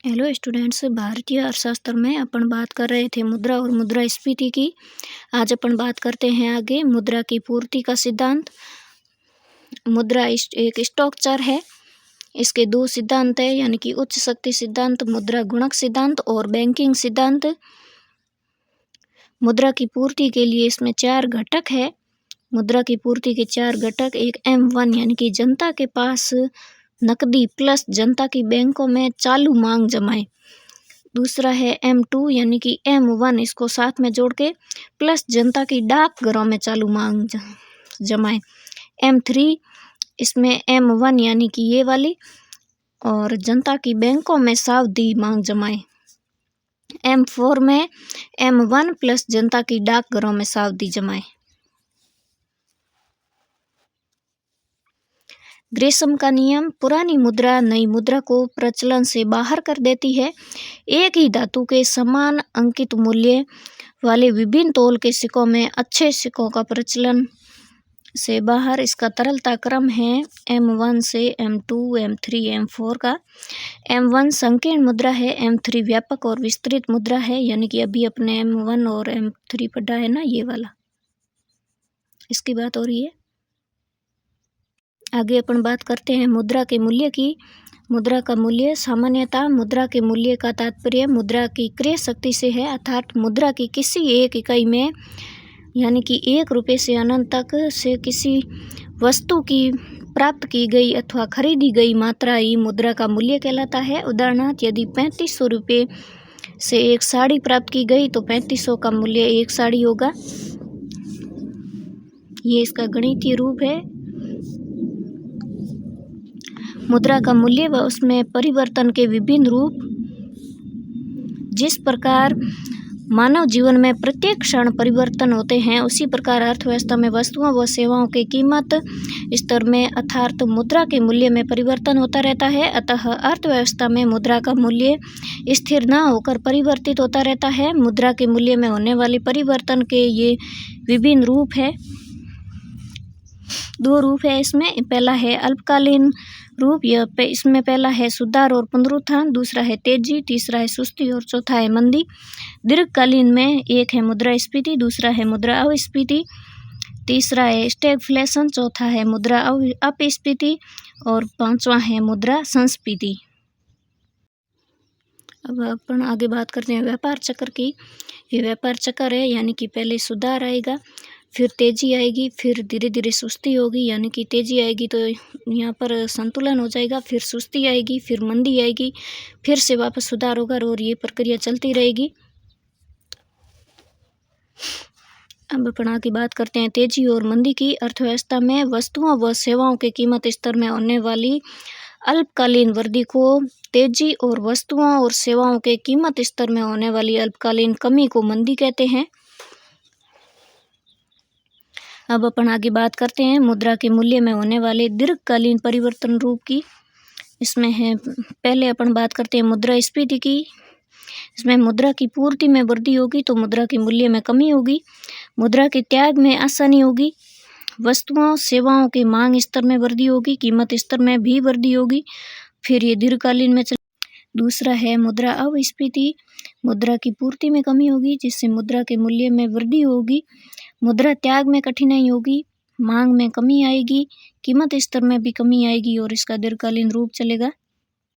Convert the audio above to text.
Hello students, भारतीय अर्थशास्त्र में अपन बात कर रहे थे मुद्रा और मुद्रास्फीति की। आज अपन बात करते हैं आगे मुद्रा की पूर्ति का सिद्धांत। मुद्रा एक स्टॉक चर है। इसके दो सिद्धांत है, यानी कि उच्च शक्ति सिद्धांत, मुद्रा गुणक सिद्धांत और बैंकिंग सिद्धांत। मुद्रा की पूर्ति के लिए इसमें 4 घटक है। मुद्रा की पूर्ति के 4 घटक, एक M1 यानी कि जनता के पास नकदी प्लस जनता की बैंकों में चालू मांग जमाए। दूसरा है M2 यानी कि M1 इसको साथ में जोड़ के प्लस जनता की डाकघरों में चालू मांग जमाए। M3 इसमें M1 यानी कि ये वाली और जनता की बैंकों में सावधि मांग जमाए। M4 में M1 प्लस जनता की डाकघरों में सावधि जमाए। ग्रेशम का नियम, पुरानी मुद्रा नई मुद्रा को प्रचलन से बाहर कर देती है। एक ही धातु के समान अंकित मूल्य वाले विभिन्न तौल के सिक्कों में अच्छे सिक्कों का प्रचलन से बाहर। इसका तरलता क्रम है M1 से M2, M3, M4 का। M1 संकीर्ण मुद्रा है, M3 व्यापक और विस्तृत मुद्रा है, यानी कि अभी अपने M1 और M3 पढ़ा है ना, ये वाला, इसकी बात हो रही है। आगे अपन बात करते हैं मुद्रा के मूल्य की। मुद्रा का मूल्य, सामान्यतः मुद्रा के मूल्य का तात्पर्य मुद्रा की क्रय शक्ति से है, अर्थात मुद्रा की किसी एक इकाई में यानी कि 1 रुपये से अनंत तक से किसी वस्तु की प्राप्त की गई अथवा खरीदी गई मात्रा ही मुद्रा का मूल्य कहलाता है। उदाहरणार्थ, यदि 3500 रुपये से एक साड़ी प्राप्त की गई तो 3500 का मूल्य एक साड़ी होगा। ये इसका गणितीय रूप है। मुद्रा का मूल्य व उसमें परिवर्तन के विभिन्न रूप। जिस प्रकार मानव जीवन में प्रत्येक क्षण परिवर्तन होते हैं, उसी प्रकार अर्थव्यवस्था में वस्तुओं व सेवाओं के कीमत स्तर में अर्थात मुद्रा के मूल्य में परिवर्तन होता रहता है। अतः अर्थव्यवस्था में मुद्रा का मूल्य स्थिर न होकर परिवर्तित होता रहता है। मुद्रा के मूल्य में होने वाले परिवर्तन के ये विभिन्न रूप है। 2 रूप है इसमें। पहला है अल्पकालीन रूप, इसमें पहला है सुधार और पुनरुत्थान, दूसरा है तेजी, तीसरा है सुस्ती और चौथा है मंदी। दीर्घकालीन में एक है मुद्रास्फीति, दूसरा है मुद्रा अस्फीति, तीसरा है स्टैगफ्लेशन, चौथा है मुद्रा अपस्फीति और 5वां है मुद्रा संस्फीति। अब अपन आगे बात करते हैं व्यापार चक्र की। ये व्यापार चक्र है, यानी कि पहले सुधार आएगा, फिर तेजी आएगी, फिर धीरे धीरे सुस्ती होगी, यानी कि तेजी आएगी तो यहाँ पर संतुलन हो जाएगा, फिर सुस्ती आएगी, फिर मंदी आएगी, फिर से वापस सुधार होगा और ये प्रक्रिया चलती रहेगी। अब अपन आगे बात करते हैं तेजी और मंदी की। अर्थव्यवस्था में वस्तुओं व सेवाओं के कीमत स्तर में होने वाली अल्पकालीन वृद्धि को तेजी और वस्तुओं और सेवाओं के कीमत स्तर में होने वाली अल्पकालीन कमी को मंदी कहते हैं। अब अपन आगे बात करते हैं मुद्रा के मूल्य में होने वाले दीर्घकालीन परिवर्तन रूप की। इसमें है, पहले अपन बात करते हैं मुद्रास्फीति की। इसमें मुद्रा की पूर्ति में वृद्धि होगी तो मुद्रा के मूल्य में कमी होगी। मुद्रा के त्याग में आसानी होगी। वस्तुओं सेवाओं के मांग स्तर में वृद्धि होगी, कीमत स्तर में भी वृद्धि होगी। फिर ये दीर्घकालीन में दूसरा है मुद्रा अपस्फीति। मुद्रा की पूर्ति में कमी होगी जिससे मुद्रा के मूल्य में वृद्धि होगी। मुद्रा त्याग में कठिनाई होगी, मांग में कमी आएगी, कीमत स्तर में भी कमी आएगी और इसका दीर्घकालीन रूप चलेगा।